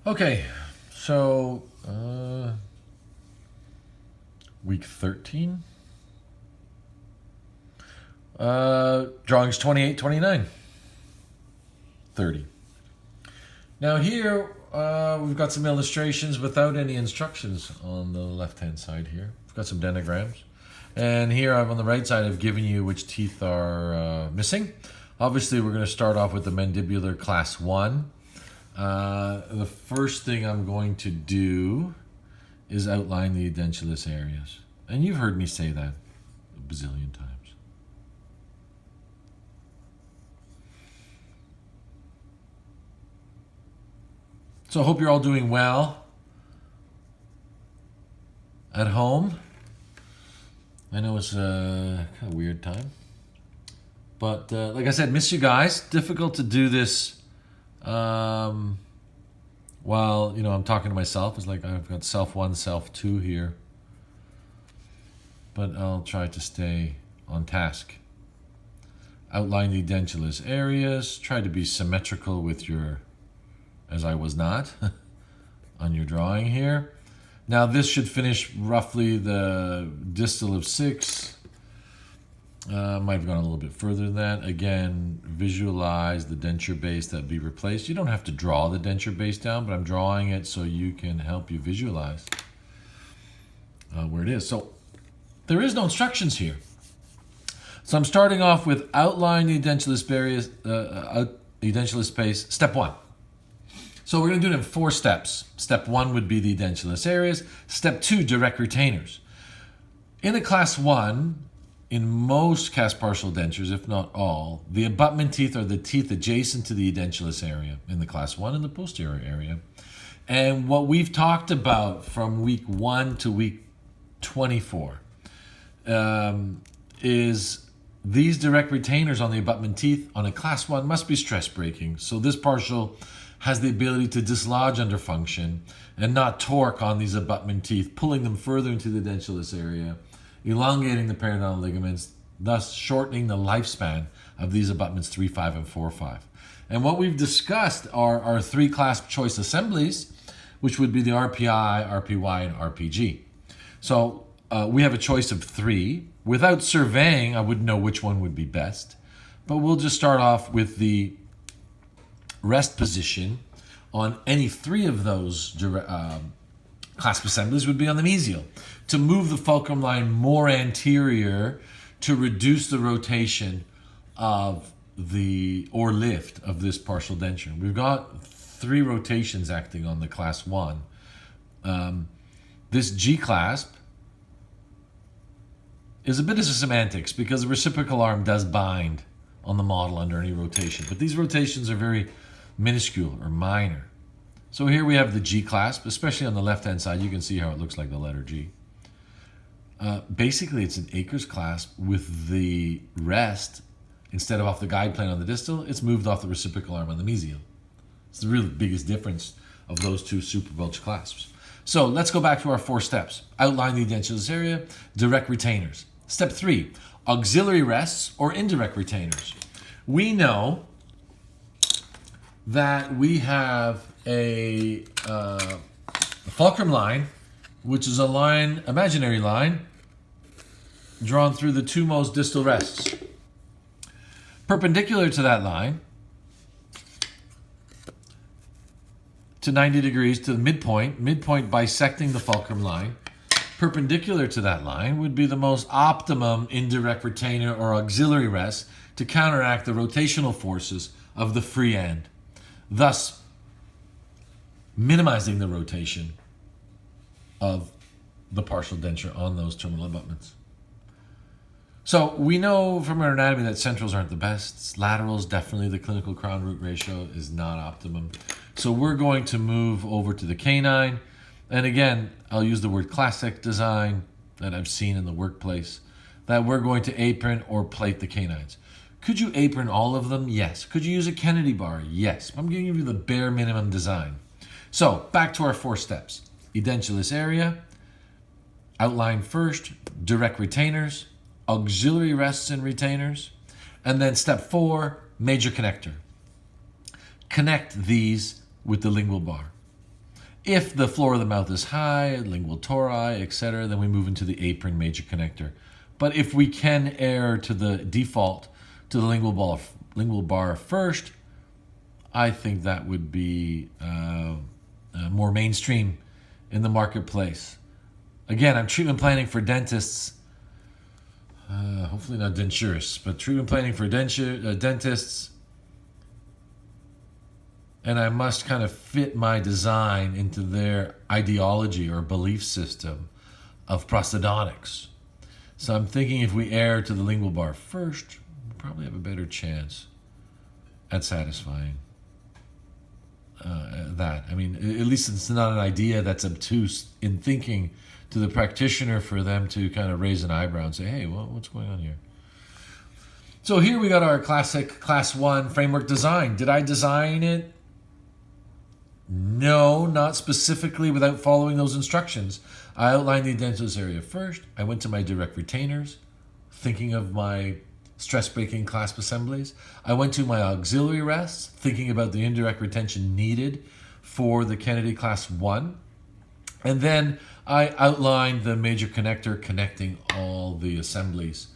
Okay, so week 13. Drawings 28, 29, 30. Now here we've got some illustrations without any instructions on the left-hand side here. We've got some dendrograms. And here on the right side I've given you which teeth are missing. Obviously we're going to start off with the mandibular class 1. The first thing I'm going to do is outline the edentulous areas. And you've heard me say that a bazillion times. So I hope you're all doing well at home. I know it's a kind of weird time. But like I said, miss you guys. Difficult to do this while, I'm talking to myself. It's like I've got self 1, self 2 here. But I'll try to stay on task. Outline the edentulous areas. Try to be symmetrical with your, as I was not, on your drawing here. Now this should finish roughly the distal of 6. Might have gone a little bit further than that. Again, visualize the denture base that be replaced. You don't have to draw the denture base down, but I'm drawing it so you can help you visualize where it is. So there is no instructions here. So I'm starting off with outline the edentulous areas, edentulous space, step 1. So we're going to do it in 4 steps. Step 1 would be the edentulous areas. Step 2, direct retainers. In the class 1, in most cast partial dentures, if not all, the abutment teeth are the teeth adjacent to the edentulous area in the class 1 and the posterior area. And what we've talked about from week 1 to week 24 is these direct retainers on the abutment teeth on a class 1 must be stress breaking. So this partial has the ability to dislodge under function and not torque on these abutment teeth, pulling them further into the edentulous area, elongating the periodontal ligaments, thus shortening the lifespan of these abutments 3, 5, and 4, 5. And what we've discussed are our 3 clasp choice assemblies, which would be the RPI, RPY, and RPG. So we have a choice of 3. Without surveying, I wouldn't know which one would be best, but we'll just start off with the rest position on any 3 of those clasp assemblies would be on the mesial, to move the fulcrum line more anterior to reduce the rotation of or lift of this partial denture. We've got 3 rotations acting on the class 1. This G clasp is a bit of semantics because the reciprocal arm does bind on the model under any rotation, but these rotations are very minuscule or minor. So here we have the G clasp, especially on the left-hand side. You can see how it looks like the letter G. Basically, it's an Akers clasp with the rest, instead of off the guide plane on the distal, it's moved off the reciprocal arm on the mesial. It's the really biggest difference of those 2 superbulge clasps. So let's go back to our 4 steps. Outline the edentulous area, direct retainers. Step 3, auxiliary rests or indirect retainers. We know that we have a fulcrum line, which is a line, imaginary line, drawn through the 2 most distal rests. Perpendicular to that line, to 90 degrees to the midpoint bisecting the fulcrum line, perpendicular to that line would be the most optimum indirect retainer or auxiliary rest to counteract the rotational forces of the free end, thus minimizing the rotation of the partial denture on those terminal abutments. So we know from our anatomy that centrals aren't the best. Laterals, definitely the clinical crown root ratio is not optimum. So we're going to move over to the canine. And again, I'll use the word classic design that I've seen in the workplace, that we're going to apron or plate the canines. Could you apron all of them? Yes. Could you use a Kennedy bar? Yes. I'm giving you the bare minimum design. So back to our 4 steps. Edentulous area, outline first, direct retainers, auxiliary rests and retainers, and then step 4, major connector. Connect these with the lingual bar. If the floor of the mouth is high, lingual tori, etc., then we move into the apron major connector. But if we can err to the default, to the lingual bar first, I think that would be more mainstream in the marketplace. Again, I'm treatment planning for dentists, hopefully not denturists, but treatment planning for dentists. And I must kind of fit my design into their ideology or belief system of prosthodontics. So I'm thinking if we err to the lingual bar first, we'll probably have a better chance at satisfying that. I mean, at least it's not an idea that's obtuse in thinking to the practitioner for them to kind of raise an eyebrow and say, hey, well, what's going on here? So here we got our classic Class 1 framework design. Did I design it? No, not specifically without following those instructions. I outlined the edentulous area first. I went to my direct retainers, thinking of my stress-breaking clasp assemblies. I went to my auxiliary rests, thinking about the indirect retention needed for the Kennedy Class 1. And then I outlined the major connector connecting all the assemblies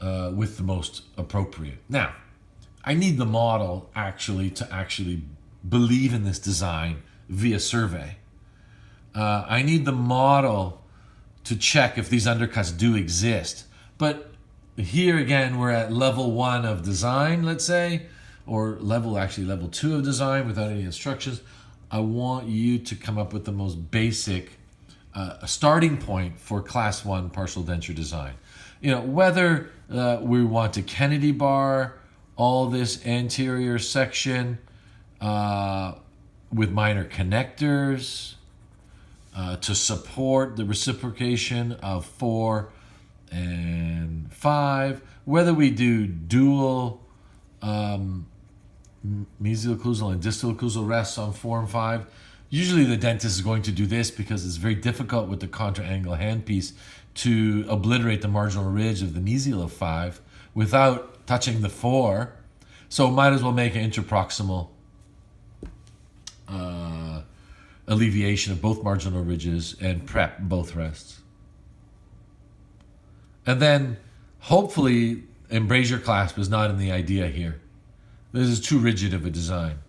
with the most appropriate. Now, I need the model to actually believe in this design via survey. I need the model to check if these undercuts do exist. But here again, we're at level 1 of design, let's say, or level 2 of design without any instructions. I want you to come up with the most basic starting point for Class 1 partial denture design. You know, whether we want a Kennedy bar, all this anterior section with minor connectors to support the reciprocation of 4 and 5, whether we do dual mesial occlusal and distal occlusal rests on 4 and 5. Usually the dentist is going to do this because it's very difficult with the contra-angle handpiece to obliterate the marginal ridge of the mesial of 5 without touching the 4. So might as well make an interproximal alleviation of both marginal ridges and prep both rests. And then hopefully embrasure clasp is not in the idea here. This is too rigid of a design.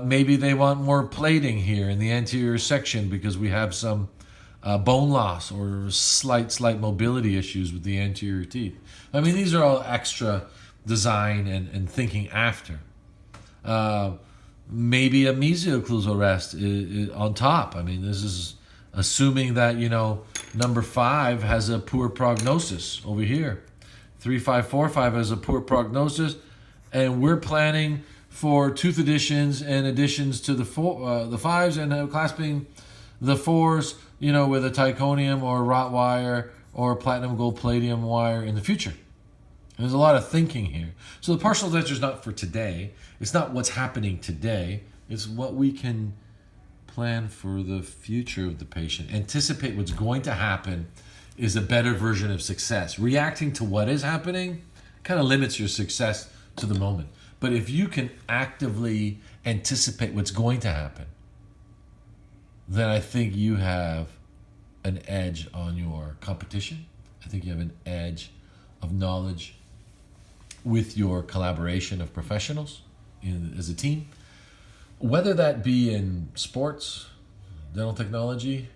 Maybe they want more plating here in the anterior section because we have some bone loss or slight mobility issues with the anterior teeth. I mean, these are all extra design and thinking after. Maybe a mesial occlusal rest is on top. I mean, this is assuming that, you know, number 5 has a poor prognosis over here. 3, 5, 4, 5 has a poor prognosis, and we're planning for tooth additions and additions to the 5s and clasping the 4s, you know, with a Ticonium or wrought wire or platinum gold palladium wire in the future. And there's a lot of thinking here. So the partial denture is not for today. It's not what's happening today. It's what we can plan for the future of the patient. Anticipate what's going to happen is a better version of success. Reacting to what is happening kind of limits your success to the moment. But if you can actively anticipate what's going to happen, then I think you have an edge on your competition. I think you have an edge of knowledge with your collaboration of professionals as a team, whether that be in sports, dental technology,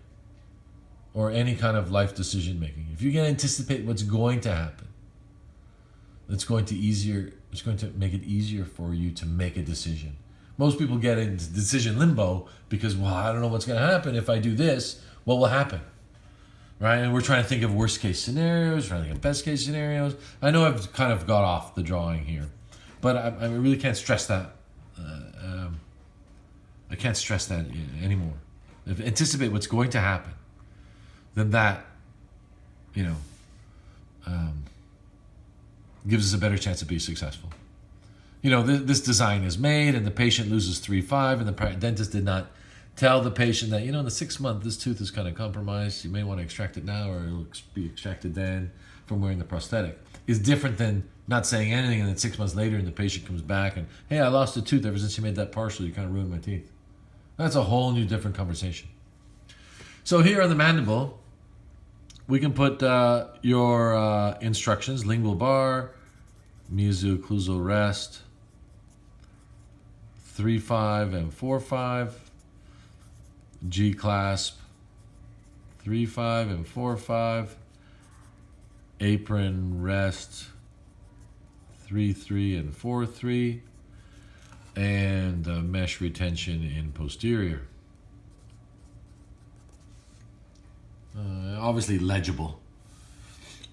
or any kind of life decision making. If you can anticipate what's going to happen, it's going to make it easier for you to make a decision. Most people get into decision limbo because, well, I don't know what's going to happen. If I do this, what will happen? Right? And we're trying to think of worst case scenarios, trying to think of best case scenarios. I know I've kind of got off the drawing here, but I really can't stress that. I can't stress that anymore. If anticipate what's going to happen, then that, you know, gives us a better chance of being successful. You know, this design is made and the patient loses 3-5 and the dentist did not tell the patient that, you know, in the 6th month, this tooth is kind of compromised. You may want to extract it now or it'll be extracted then from wearing the prosthetic. It's different than not saying anything and then 6 months later and the patient comes back and, hey, I lost a tooth ever since you made that partial. You kind of ruined my teeth. That's a whole new different conversation. So here on the mandible, we can put your instructions: lingual bar, meso-occlusal rest, 3-5 and 4-5, G clasp, 3-5 and 4-5, apron rest, 3-3 and 4-3, and mesh retention in posterior. Obviously legible,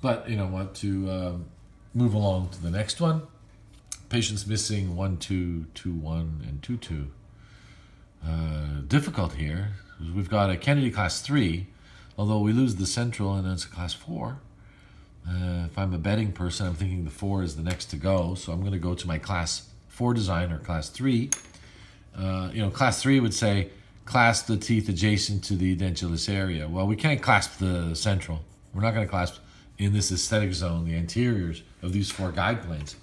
but you know what, to move along to the next one. Patients missing 1-2, 2-1, and 2-2. Difficult here. We've got a Kennedy class 3, although we lose the central and it's a class 4. If I'm a betting person, I'm thinking the 4 is the next to go, so I'm going to go to my class 4 design or class 3. Class 3 would say clasp the teeth adjacent to the edentulous area. Well, we can't clasp the central. We're not going to clasp in this aesthetic zone the anteriors of these 4 guide planes.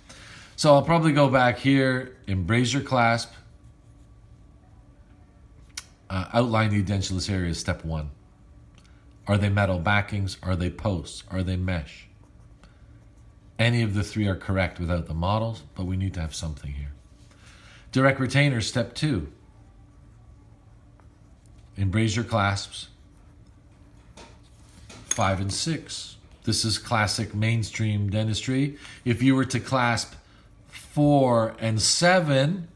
So I'll probably go back here, embrasure clasp, outline the edentulous area, step 1. Are they metal backings? Are they posts? Are they mesh? Any of the 3 are correct without the models, but we need to have something here. Direct retainer, step 2. Embrasure clasps, 5 and 6. This is classic mainstream dentistry. If you were to clasp 4 and 7,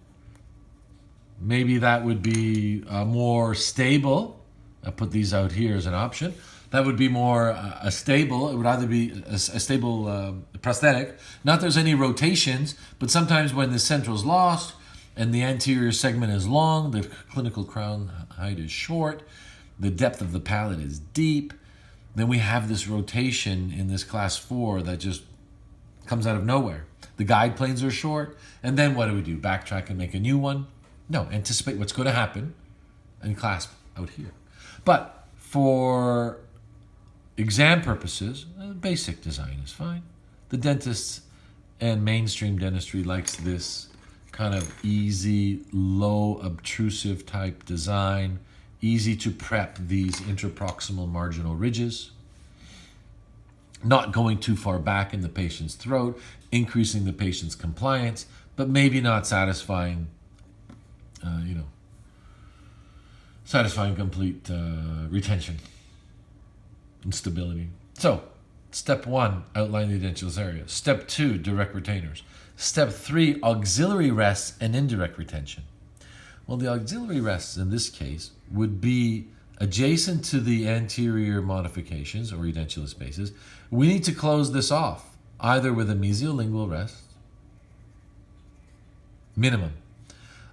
maybe that would be more stable. I'll put these out here as an option. That would be more a stable. It would either be a stable prosthetic. Not there's any rotations, but sometimes when the central is lost and the anterior segment is long, the clinical crown height is short, the depth of the palate is deep, then we have this rotation in this class 4 that just comes out of nowhere. The guide planes are short, and then what do? Backtrack and make a new one? No, anticipate what's going to happen and clasp out here. But for exam purposes, basic design is fine. The dentists and mainstream dentistry likes this kind of easy, low obtrusive type design, easy to prep these interproximal marginal ridges, not going too far back in the patient's throat, increasing the patient's compliance, but maybe not satisfying, satisfying complete retention and stability. So, step 1, outline the edentulous area. Step 2, direct retainers. Step 3, auxiliary rests and indirect retention. Well, the auxiliary rests in this case would be adjacent to the anterior modifications or edentulous spaces. We need to close this off, either with a mesiolingual rest, minimum,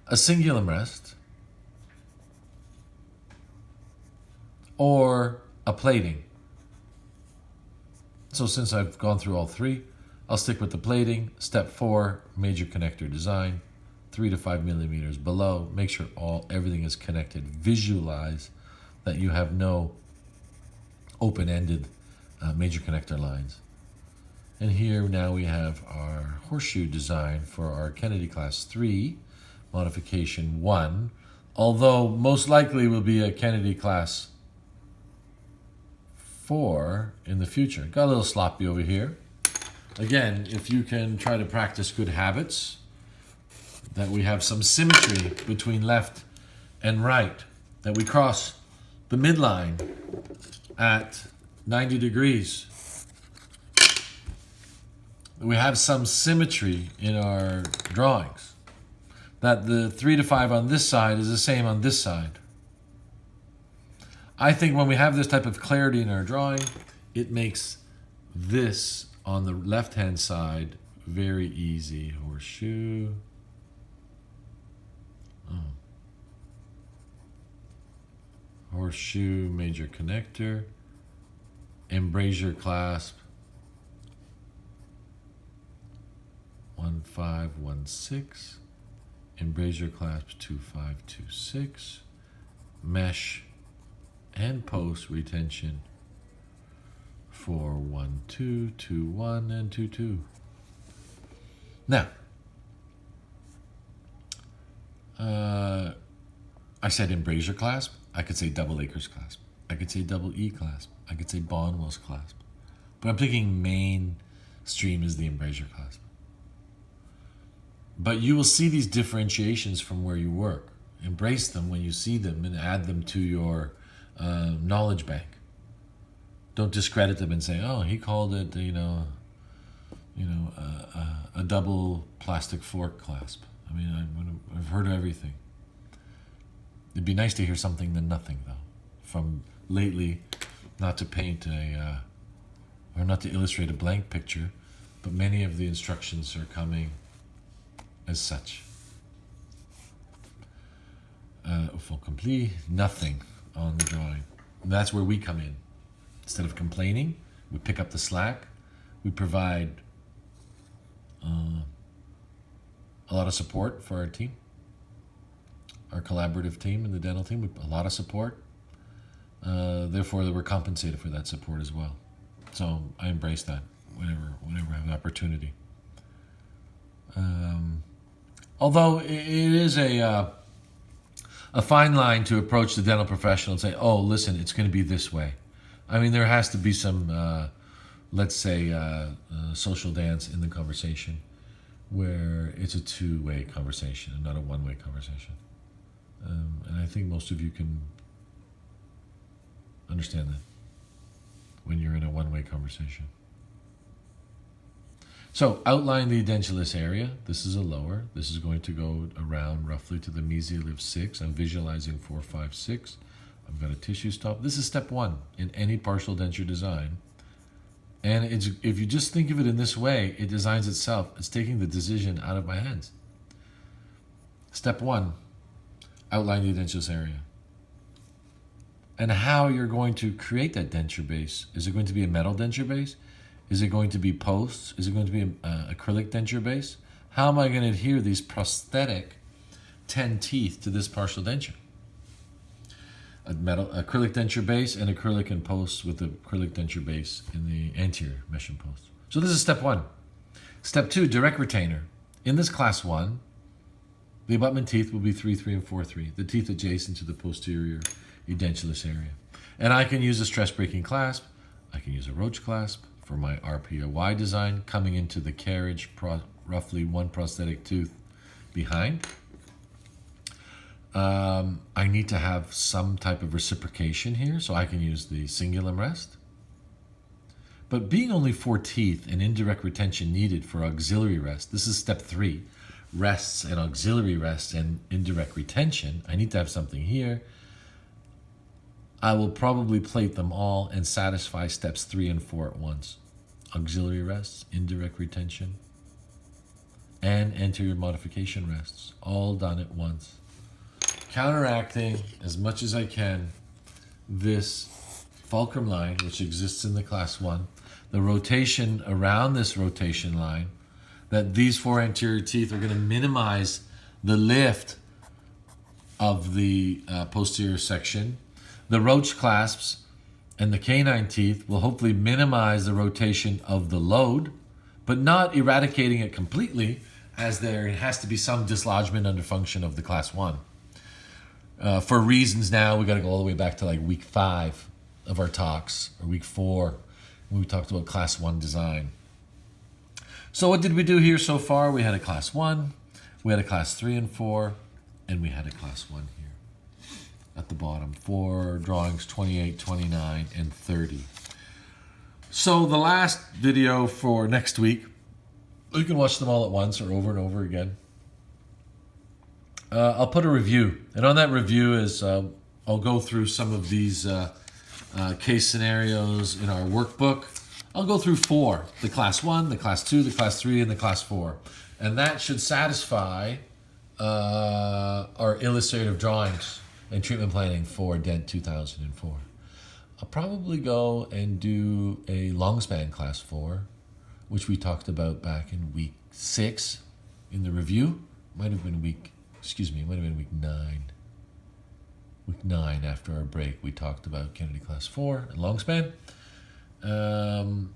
a cingulum rest, or a plating. So since I've gone through all 3, I'll stick with the plating. Step 4, major connector design, 3 to 5 millimeters below. Make sure everything is connected. Visualize that you have no open-ended major connector lines. And here now we have our horseshoe design for our Kennedy class 3, modification 1, although most likely will be a Kennedy class 4 in the future. Got a little sloppy over here. Again, if you can try to practice good habits, that we have some symmetry between left and right, that we cross the midline at 90 degrees. We have some symmetry in our drawings, that the 3 to 5 on this side is the same on this side. I think when we have this type of clarity in our drawing, it makes this on the left-hand side very easy. Horseshoe. Horseshoe, major connector, embrasure clasp, 1-5-1-6, embrasure clasp 2-5-2-6, mesh and post retention 4-1-2, 2-1, and 2-2. Now, I said embrasure clasp. I could say double Akers clasp. I could say double E clasp. I could say Bonwell's clasp. But I'm thinking mainstream is the embrasure clasp. But you will see these differentiations from where you work. Embrace them when you see them and add them to your knowledge bank. Don't discredit them and say, "Oh, he called it, a double plastic fork clasp." I mean, I've heard of everything. It'd be nice to hear something than nothing, though. From lately, not to paint or not to illustrate a blank picture, but many of the instructions are coming as such. Full complete, nothing on the drawing. And that's where we come in. Instead of complaining, we pick up the slack. We provide a lot of support for our team, our collaborative team and the dental team. A lot of support. Therefore, we're compensated for that support as well. So I embrace that whenever I have an opportunity. Although it is a fine line to approach the dental professional and say, "Oh, listen, it's going to be this way." I mean, there has to be some, let's say, social dance in the conversation where it's a two-way conversation and not a one-way conversation. And I think most of you can understand that when you're in a one-way conversation. So outline the edentulous area. This is a lower. This is going to go around roughly to the mesial of 6. I'm visualizing 4, 5, 6. I've got a tissue stop. This is step 1 in any partial denture design. And if you just think of it in this way, it designs itself. It's taking the decision out of my hands. Step 1, outline the edentulous area. And how you're going to create that denture base. Is it going to be a metal denture base? Is it going to be posts? Is it going to be an acrylic denture base? How am I going to adhere these prosthetic 10 teeth to this partial denture? A metal acrylic denture base and acrylic and posts with the acrylic denture base in the anterior mesh and posts. So this is step 1. Step 2, direct retainer. In this class 1, the abutment teeth will be 3, 3, and 4, 3. The teeth adjacent to the posterior edentulous area. And I can use a stress breaking clasp. I can use a roach clasp for my RPOY design, coming into the carriage, roughly 1 prosthetic tooth behind. I need to have some type of reciprocation here, so I can use the cingulum rest. But being only 4 teeth and indirect retention needed for auxiliary rest, this is step 3, rests and auxiliary rest and indirect retention. I need to have something here. I will probably plate them all and satisfy steps 3 and 4 at once. Auxiliary rests, indirect retention, and anterior modification rests, all done at once. Counteracting as much as I can this fulcrum line, which exists in the class 1, the rotation around this rotation line, that these 4 anterior teeth are going to minimize the lift of the posterior section. The roach clasps and the canine teeth will hopefully minimize the rotation of the load, but not eradicating it completely, as there has to be some dislodgement under function of the class 1. For reasons now, we got to go all the way back to like week 5 of our talks, or week 4, when we talked about class 1 design. So what did we do here so far? We had a class 1, we had a class 3 and 4, and we had a class 1 here at the bottom for drawings 28, 29, and 30. So the last video for next week, you can watch them all at once or over and over again. I'll put a review, and on that review is I'll go through some of these case scenarios in our workbook. I'll go through 4, the class 1, the class 2, the class 3, and the class 4. And that should satisfy our illustrative drawings and treatment planning for DENT 2004. I'll probably go and do a long span class 4, which we talked about back in week 6 in the review. Might have been week 9. Week 9 after our break, we talked about Kennedy class 4 and long span. And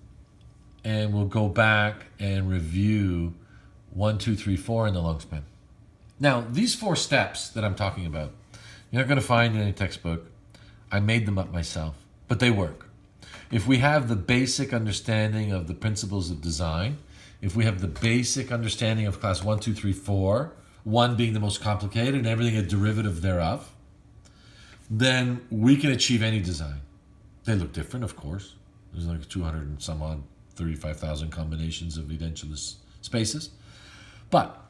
we'll go back and review 1, 2, 3, 4 in the long span. Now, these 4 steps that I'm talking about, You're not going to find in any textbook. I made them up myself, but they work. If we have the basic understanding of the principles of design, if we have the basic understanding of class 1, 2, 3, 4, 1 being the most complicated and everything a derivative thereof, then we can achieve any design. They look different, of course. There's like 200 and some odd, 35,000 combinations of edentulous spaces. But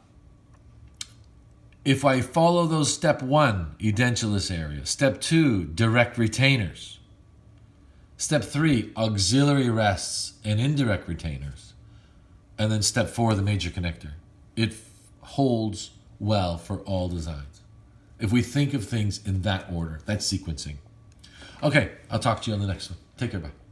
if I follow those step 1, edentulous area, step 2, direct retainers, step 3, auxiliary rests and indirect retainers, and then step 4, the major connector, it holds well for all designs. If we think of things in that order, that sequencing. Okay, I'll talk to you on the next one. Take care, bye.